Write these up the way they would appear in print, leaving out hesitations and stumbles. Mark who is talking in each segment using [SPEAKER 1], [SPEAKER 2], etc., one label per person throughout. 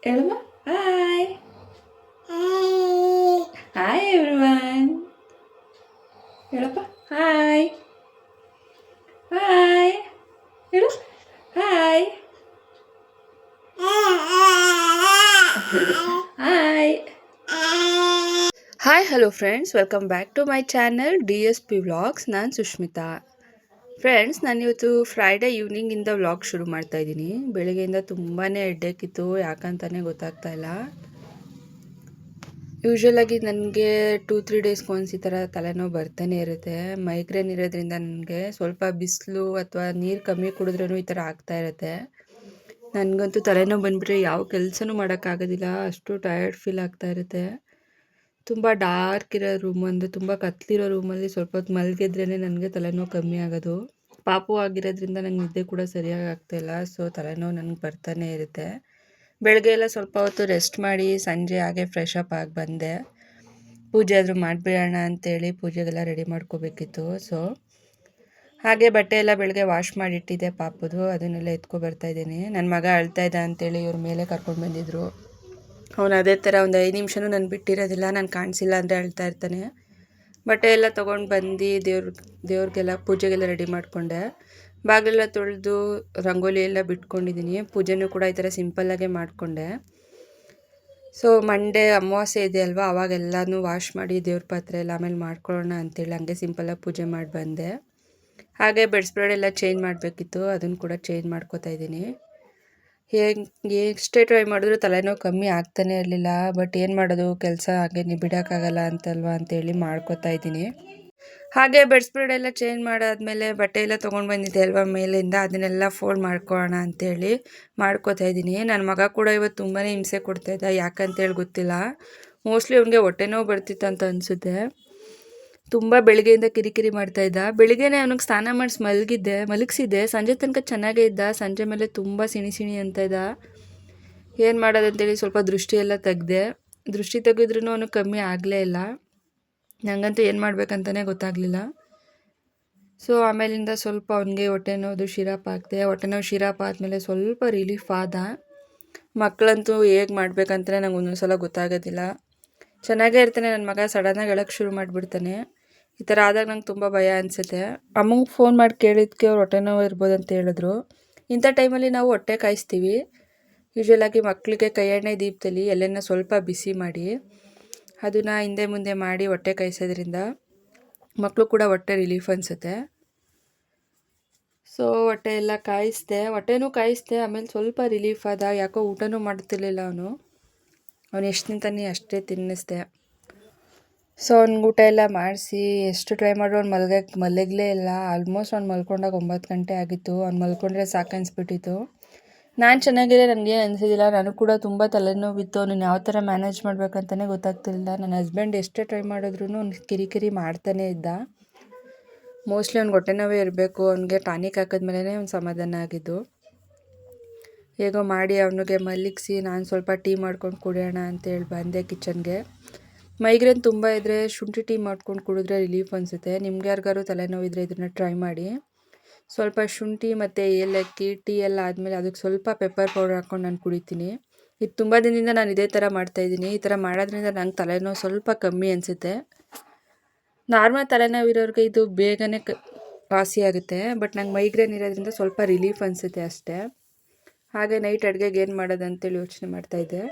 [SPEAKER 1] ಹೇಳಮ್ಮ hi hi everyone. ಹೇಳಪ್ಪ hi hi ಹೇಳು hi hi hi hello friends, welcome back to my channel DSP vlogs. ನಾನು Sushmita. Friends, ನಾನಿವತ್ತು Friday ಈವ್ನಿಂಗಿಂದ vlog ಶುರು ಮಾಡ್ತಾ ಇದ್ದೀನಿ. ಬೆಳಗ್ಗೆಯಿಂದ ತುಂಬಾ ಹೆಡ್ಡೇಕಿತ್ತು, ಯಾಕಂತಾನೆ ಗೊತ್ತಾಗ್ತಾ ಇಲ್ಲ. ಯೂಶ್ವಲಾಗಿ ನನಗೆ 2-3 ಡೇಸ್ಗೆ ಒಂದ್ಸ್ ಈ ಥರ ತಲೆನೋವು ಬರ್ತಾನೆ ಇರುತ್ತೆ. ಮೈಗ್ರೇನ್ ಇರೋದ್ರಿಂದ ನನಗೆ ಸ್ವಲ್ಪ ಬಿಸಿಲು ಅಥವಾ ನೀರು ಕಮ್ಮಿ ಕುಡಿದ್ರೂ ಈ ಥರ ಆಗ್ತಾ ಇರುತ್ತೆ. ನನಗಂತೂ ತಲೆನೋವು ಬಂದುಬಿಟ್ರೆ ಯಾವ ಕೆಲಸನೂ ಮಾಡೋಕ್ಕಾಗೋದಿಲ್ಲ, ಅಷ್ಟು ಟಯರ್ಡ್ ಫೀಲ್ ಆಗ್ತಾ ಇರುತ್ತೆ. ತುಂಬ ಡಾರ್ಕ್ ಇರೋ ರೂಮ್, ಅಂದರೆ ತುಂಬ ಕತ್ಲಿರೋ ರೂಮಲ್ಲಿ ಸ್ವಲ್ಪ ಹೊತ್ತು ಮಲಗಿದ್ರೇ ನನಗೆ ತಲೆನೋವು ಕಮ್ಮಿ ಆಗೋದು. ಪಾಪು ಆಗಿರೋದ್ರಿಂದ ನಂಗೆ ನಿದ್ದೆ ಕೂಡ ಸರಿಯಾಗಿ ಆಗ್ತಾಯಿಲ್ಲ. ಸೊ ತಲೆನೋವು ನನಗೆ ಬರ್ತಾನೆ ಇರುತ್ತೆ. ಬೆಳಗ್ಗೆ ಎಲ್ಲ ಸ್ವಲ್ಪ ಹೊತ್ತು ರೆಸ್ಟ್ ಮಾಡಿ ಸಂಜೆ ಹಾಗೆ ಫ್ರೆಶ್ ಅಪ್ ಆಗಿ ಬಂದೆ. ಪೂಜೆ ಆದರೂ ಮಾಡಿಬಿಡೋಣ ಅಂತೇಳಿ ಪೂಜೆಗೆಲ್ಲ ರೆಡಿ ಮಾಡ್ಕೋಬೇಕಿತ್ತು. ಸೊ ಹಾಗೆ ಬಟ್ಟೆ ಎಲ್ಲ ಬೆಳಗ್ಗೆ ವಾಶ್ ಮಾಡಿಟ್ಟಿದ್ದೆ ಪಾಪುದು, ಅದನ್ನೆಲ್ಲ ಎತ್ಕೊ ಬರ್ತಾಯಿದ್ದೀನಿ. ನನ್ನ ಮಗ ಅಳ್ತಾ ಇದ್ದ ಅಂತೇಳಿ ಇವ್ರ ಮೇಲೆ ಕರ್ಕೊಂಡು ಬಂದಿದ್ರು. ಅವನು ಅದೇ ಥರ ಒಂದು 5 ನಿಮಿಷನೂ ನಾನು ಬಿಟ್ಟಿರೋದಿಲ್ಲ, ನಾನು ಕಾಣಿಸಿಲ್ಲ ಅಂದರೆ ಅಳ್ತಾ ಇರ್ತಾನೆ. ಬಟ್ಟೆ ಎಲ್ಲ ತೊಗೊಂಡು ಬಂದು ದೇವ್ರಿಗೆಲ್ಲ ಪೂಜೆಗೆಲ್ಲ ರೆಡಿ ಮಾಡಿಕೊಂಡೆ. ಬಾಗಿಲೆಲ್ಲ ತೊಳೆದು ರಂಗೋಲಿ ಎಲ್ಲ ಬಿಟ್ಕೊಂಡಿದ್ದೀನಿ. ಪೂಜೆನೂ ಕೂಡ ಈ ಥರ ಸಿಂಪಲ್ಲಾಗೆ ಮಾಡಿಕೊಂಡೆ. ಸೊ ಮಂಡೇ ಅಮಾವಾಸ್ಯೆ ಇದೆ ಅಲ್ವಾ, ಅವಾಗೆಲ್ಲನೂ ವಾಶ್ ಮಾಡಿ ದೇವ್ರ ಪಾತ್ರೆ ಎಲ್ಲ ಆಮೇಲೆ ಮಾಡ್ಕೊಳ್ಳೋಣ ಅಂತೇಳಿ ಹಂಗೆ ಸಿಂಪಲ್ಲಾಗಿ ಪೂಜೆ ಮಾಡಿ ಬಂದೆ. ಹಾಗೆ ಬೆಡ್ ಸ್ಪ್ರೆಡ್ ಎಲ್ಲ ಚೇಂಜ್ ಮಾಡಬೇಕಿತ್ತು, ಅದನ್ನು ಕೂಡ ಚೇಂಜ್ ಮಾಡ್ಕೋತಾ ಇದ್ದೀನಿ. ಎಷ್ಟೇ ಟ್ರೈ ಮಾಡಿದ್ರು ತಲೆನೋವು ಕಮ್ಮಿ ಆಗ್ತಾನೆ ಇರಲಿಲ್ಲ. ಬಟ್ ಏನು ಮಾಡೋದು, ಕೆಲಸ ಹಾಗೆ ಬಿಡೋಕ್ಕಾಗಲ್ಲ ಅಂತಲ್ವಾ ಅಂತೇಳಿ ಮಾಡ್ಕೋತಾ ಇದ್ದೀನಿ. ಹಾಗೆ ಬೆಡ್ ಸ್ಪ್ರೆಡ್ ಎಲ್ಲ ಚೇಂಜ್ ಮಾಡಾದ್ಮೇಲೆ ಬಟ್ಟೆ ಎಲ್ಲ ತೊಗೊಂಡು ಬಂದಿದ್ದೆ ಅಲ್ವಾ ಮೇಲಿಂದ, ಅದನ್ನೆಲ್ಲ ಫೋಲ್ಡ್ ಮಾಡ್ಕೊಳ್ಳೋಣ ಅಂತೇಳಿ ಮಾಡ್ಕೋತಾ ಇದ್ದೀನಿ. ನನ್ನ ಮಗ ಕೂಡ ಇವತ್ತು ತುಂಬಾ ಹಿಂಸೆ ಕೊಡ್ತಾಯಿದ್ದ, ಯಾಕಂತೇಳಿ ಗೊತ್ತಿಲ್ಲ. ಮೋಸ್ಟ್ಲಿ ಅವ್ನಿಗೆ ಹೊಟ್ಟೆ ನೋವು ಬರ್ತಿತ್ತು ಅಂತ ಅನಿಸುತ್ತೆ. ತುಂಬ ಬೆಳಗ್ಗೆಯಿಂದ ಕಿರಿಕಿರಿ ಮಾಡ್ತಾಯಿದ್ದ. ಬೆಳಿಗ್ಗೆನೇ ಅವನಿಗೆ ಸ್ನಾನ ಮಾಡಿಸಿ ಮಲಗಿಸಿದ್ದೆ. ಸಂಜೆ ತನಕ ಚೆನ್ನಾಗೇ ಇದ್ದ. ಸಂಜೆ ಮೇಲೆ ತುಂಬ ಸಿಣಿ ಅಂತ ಇದ್ದ. ಏನು ಮಾಡೋದಂತೇಳಿ ಸ್ವಲ್ಪ ದೃಷ್ಟಿ ಎಲ್ಲ ತೆಗೆದೆ. ದೃಷ್ಟಿ ತೆಗೆದ್ರೂ ಅವನು ಕಮ್ಮಿ ಆಗಲೇ ಇಲ್ಲ. ನನಗಂತೂ ಏನು ಮಾಡಬೇಕಂತಲೇ ಗೊತ್ತಾಗಲಿಲ್ಲ. ಸೊ ಆಮೇಲಿಂದ ಸ್ವಲ್ಪ ಅವನಿಗೆ ಹೊಟ್ಟೆ ನೋವುದು ಶಿರಾಪ್ ಹಾಕಿದೆ. ಹೊಟ್ಟೆ ನೋವು ಶಿರಾಪ್ ಆದಮೇಲೆ ಸ್ವಲ್ಪ ರಿಲೀಫ್ ಆದ. ಮಕ್ಕಳಂತೂ ಹೇಗೆ ಮಾಡಬೇಕಂತಲೇ ನಂಗೆ ಒಂದೊಂದು ಸಲ ಗೊತ್ತಾಗೋದಿಲ್ಲ. ಚೆನ್ನಾಗೇ ಇರ್ತಾನೆ ನನ್ನ ಮಗ, ಸಡನ್ನಾಗಿ ಹೇಳೋಕ್ಕೆ ಶುರು ಮಾಡಿಬಿಡ್ತಾನೆ. ಈ ಥರ ಆದಾಗ ನಂಗೆ ತುಂಬ ಭಯ ಅನಿಸುತ್ತೆ. ಅಮ್ಮಂಗೆ ಫೋನ್ ಮಾಡಿ ಕೇಳಿದ್ದಕ್ಕೆ ಅವ್ರು ಹೊಟ್ಟೆ ನೋವು ಇರ್ಬೋದು ಅಂತ ಹೇಳಿದ್ರು. ಇಂಥ ಟೈಮಲ್ಲಿ ನಾವು ಹೊಟ್ಟೆ ಕಾಯಿಸ್ತೀವಿ. ಯೂಶ್ವಲಾಗಿ ಮಕ್ಕಳಿಗೆ ಕೈ ಎಣ್ಣೆ ದೀಪದಲ್ಲಿ ಎಲೆನ ಸ್ವಲ್ಪ ಬಿಸಿ ಮಾಡಿ ಅದನ್ನು ಹಿಂದೆ ಮುಂದೆ ಮಾಡಿ ಹೊಟ್ಟೆ ಕಾಯಿಸೋದ್ರಿಂದ ಮಕ್ಕಳು ಕೂಡ ಹೊಟ್ಟೆ ರಿಲೀಫ್ ಅನಿಸುತ್ತೆ. ಸೊ ಹೊಟ್ಟೆ ಎಲ್ಲ ಹೊಟ್ಟೆನೂ ಕಾಯಿಸ್ದೆ. ಆಮೇಲೆ ಸ್ವಲ್ಪ ರಿಲೀಫ್ ಆದ. ಯಾಕೋ ಊಟನೂ ಮಾಡ್ತಿರ್ಲಿಲ್ಲ ಅವನು ಎಷ್ಟು ತಿಂತಾನೆ ಅಷ್ಟೇ ತಿನ್ನಿಸ್ದೆ. ಸೊ ಅವ್ನಿಗೆ ಊಟ ಎಲ್ಲ ಮಾಡಿಸಿ ಎಷ್ಟು ಟ್ರೈ ಮಾಡಿದ್ರು ಅವ್ನು ಮಲಗಲೇ ಇಲ್ಲ. ಆಲ್ಮೋಸ್ಟ್ ಅವ್ನು ಮಲ್ಕೊಂಡಾಗ 9 ಗಂಟೆ ಆಗಿತ್ತು. ಅವ್ನು ಮಲ್ಕೊಂಡ್ರೆ ಸಾಕನ್ನಿಸ್ಬಿಟ್ಟಿತ್ತು. ನಾನು ಚೆನ್ನಾಗಿದೆ, ನನಗೇನು ಅನಿಸೋದಿಲ್ಲ. ನನಗೆ ಕೂಡ ತುಂಬ ತಲೆನೋವಿತ್ತು. ಅವ್ನು ಯಾವ ಥರ ಮ್ಯಾನೇಜ್ ಮಾಡಬೇಕಂತಲೇ ಗೊತ್ತಾಗ್ತಿರಲಿಲ್ಲ. ನನ್ನ ಹಸ್ಬೆಂಡ್ ಎಷ್ಟೇ ಟ್ರೈ ಮಾಡಿದ್ರು ಅವ್ನು ಕಿರಿಕಿರಿ ಮಾಡ್ತಾನೇ ಇದ್ದ. ಮೋಸ್ಟ್ಲಿ ಅವ್ನಿಗೆ ಹೊಟ್ಟೆ ನೋವೇ ಇರಬೇಕು. ಅವ್ನಿಗೆ ಟಾನಿಕ್ ಹಾಕಿದ್ಮೇಲೆ ಅವ್ನು ಸಮಾಧಾನ ಆಗಿದ್ದು. ಹೇಗೋ ಮಾಡಿ ಅವನಿಗೆ ಮಲಗಿಸಿ ನಾನು ಸ್ವಲ್ಪ ಟೀ ಮಾಡ್ಕೊಂಡು ಕುಡಿಯೋಣ ಅಂತೇಳಿ ಬಂದೆ ಕಿಚನ್ಗೆ. ಮೈಗ್ರೇನ್ ತುಂಬ ಇದ್ದರೆ ಶುಂಠಿ ಟೀ ಮಾಡ್ಕೊಂಡು ಕುಡಿದ್ರೆ ರಿಲೀಫ್ ಅನಿಸುತ್ತೆ. ನಿಮ್ಗೆ ಯಾರಿಗಾರು ತಲೆನೋವಿದ್ರೆ ಇದನ್ನು ಟ್ರೈ ಮಾಡಿ. ಸ್ವಲ್ಪ ಶುಂಠಿ ಮತ್ತು ಏಲಕ್ಕಿ ಟೀ ಎಲ್ಲ ಆದಮೇಲೆ ಅದಕ್ಕೆ ಸ್ವಲ್ಪ ಪೆಪ್ಪರ್ ಪೌಡರ್ ಹಾಕ್ಕೊಂಡು ನಾನು ಕುಡಿತೀನಿ. ಇದು ತುಂಬ ದಿನದಿಂದ ನಾನು ಇದೇ ಥರ ಮಾಡ್ತಾಯಿದ್ದೀನಿ. ಈ ಥರ ಮಾಡೋದ್ರಿಂದ ನಂಗೆ ತಲೆನೋವು ಸ್ವಲ್ಪ ಕಮ್ಮಿ ಅನಿಸುತ್ತೆ. ನಾರ್ಮಲ್ ತಲೆನೋವು ಇರೋರಿಗೆ ಇದು ಬೇಗನೆ ವಾಸಿ ಆಗುತ್ತೆ. ಬಟ್ ನಂಗೆ ಮೈಗ್ರೇನ್ ಇರೋದ್ರಿಂದ ಸ್ವಲ್ಪ ರಿಲೀಫ್ ಅನಿಸುತ್ತೆ ಅಷ್ಟೇ. ಹಾಗೆ ನೈಟ್ ಅಡುಗೆಗೆ ಏನು ಮಾಡೋದಂತೇಳಿ ಯೋಚನೆ ಮಾಡ್ತಾಯಿದ್ದೆ.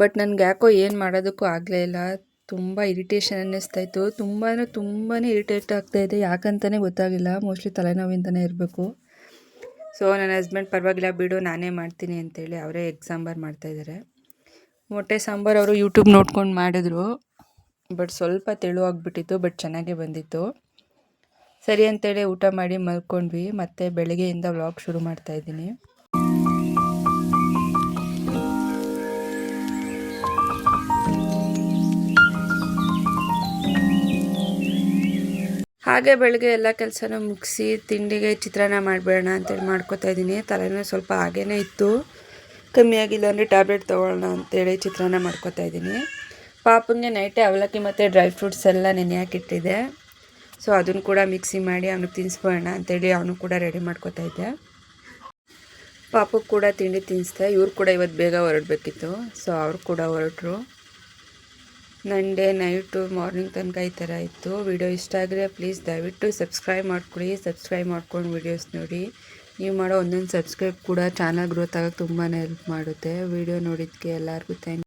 [SPEAKER 1] ಬಟ್ ನನಗೆ ಯಾಕೋ ಏನು ಮಾಡೋದಕ್ಕೂ ಆಗಲೇ ಇಲ್ಲ. ತುಂಬ ಇರಿಟೇಷನ್ ಅನ್ನಿಸ್ತಾಯಿತ್ತು. ತುಂಬಾ ಇರಿಟೇಟ್ ಆಗ್ತಾಯಿದೆ, ಯಾಕಂತಲೇ ಗೊತ್ತಾಗಿಲ್ಲ. ಮೋಸ್ಟ್ಲಿ ತಲೆನೋವಿಂದನೇ ಇರಬೇಕು. ಸೊ ನನ್ನ ಹಸ್ಬೆಂಡ್ ಪರವಾಗಿಲ್ಲ ಬಿಡು ನಾನೇ ಮಾಡ್ತೀನಿ ಅಂತೇಳಿ ಅವರೇ ಎಗ್ ಸಾಂಬಾರು ಮಾಡ್ತಾಯಿದ್ದಾರೆ. ಮೊಟ್ಟೆ ಸಾಂಬಾರು ಅವರು ಯೂಟ್ಯೂಬ್ ನೋಡ್ಕೊಂಡು ಮಾಡಿದ್ರು. ಬಟ್ ಸ್ವಲ್ಪ ತೆಳುವಾಗಿಬಿಟ್ಟಿತ್ತು, ಬಟ್ ಚೆನ್ನಾಗೇ ಬಂದಿತ್ತು. ಸರಿ ಅಂತೇಳಿ ಊಟ ಮಾಡಿ ಮಲ್ಕೊಂಡ್ವಿ. ಮತ್ತು ಬೆಳಗ್ಗೆಯಿಂದ ವ್ಲಾಗ್ ಶುರು ಮಾಡ್ತಾಯಿದ್ದೀನಿ. ಹಾಗೆ ಬೆಳಗ್ಗೆ ಎಲ್ಲ ಕೆಲಸನೂ ಮುಗಿಸಿ ತಿಂಡಿಗೆ ಚಿತ್ರಾನ್ನ ಮಾಡಬೇಡ ಅಂತೇಳಿ ಮಾಡ್ಕೊತಾ ಇದ್ದೀನಿ. ತಲೆನೂ ಸ್ವಲ್ಪ ಹಾಗೇ ಇತ್ತು, ಕಮ್ಮಿ ಆಗಿಲ್ಲ ಅಂದರೆ ಟ್ಯಾಬ್ಲೆಟ್ ತೊಗೊಳ್ಳೋಣ ಅಂತೇಳಿ ಚಿತ್ರಾನ್ನ ಮಾಡ್ಕೊತಾ ಇದ್ದೀನಿ. ಪಾಪಂಗೆ ನೈಟೇ ಅವಲಕ್ಕಿ ಮತ್ತು ಡ್ರೈ ಫ್ರೂಟ್ಸ್ ಎಲ್ಲ ನೆನೆ ಹಾಕಿಟ್ಟಿದ್ದೆ. ಸೊ ಅದನ್ನು ಕೂಡ ಮಿಕ್ಸಿ ಮಾಡಿ ಅವನಿಗೆ ತಿನ್ನಿಸ್ಬೋಣ ಅಂತೇಳಿ ಅವನು ಕೂಡ ರೆಡಿ ಮಾಡ್ಕೊತಾ ಇದ್ದೆ. ಪಾಪು ಕೂಡ ತಿಂಡಿ ತಿನ್ನಿಸ್ದೆ. ಇವ್ರು ಕೂಡ ಇವತ್ತು ಬೇಗ ಹೊರಡಬೇಕಿತ್ತು, ಸೊ ಅವ್ರು ಕೂಡ ಹೊರಟರು. ನನ್ನ ಡೇ ನೈಟು ಮಾರ್ನಿಂಗ್ ತನಕ ಈ ಥರ ಇತ್ತು. ವಿಡಿಯೋ ಇಷ್ಟ ಆದರೆ ಪ್ಲೀಸ್ ದಯವಿಟ್ಟು ಸಬ್ಸ್ಕ್ರೈಬ್ ಮಾಡ್ಕೊಳ್ಳಿ. ಸಬ್ಸ್ಕ್ರೈಬ್ ಮಾಡ್ಕೊಂಡು ವೀಡಿಯೋಸ್ ನೋಡಿ. ನೀವು ಮಾಡೋ ಒಂದೊಂದು ಸಬ್ಸ್ಕ್ರೈಬ್ ಕೂಡ ಚಾನಲ್ ಗ್ರೋತ್ ಆಗೋಕ್ಕೆ ತುಂಬಾ ಹೆಲ್ಪ್ ಮಾಡುತ್ತೆ. ವಿಡಿಯೋ ನೋಡಿದ್ದಕ್ಕೆ ಎಲ್ಲರಿಗೂ ಥ್ಯಾಂಕ್ ಯು.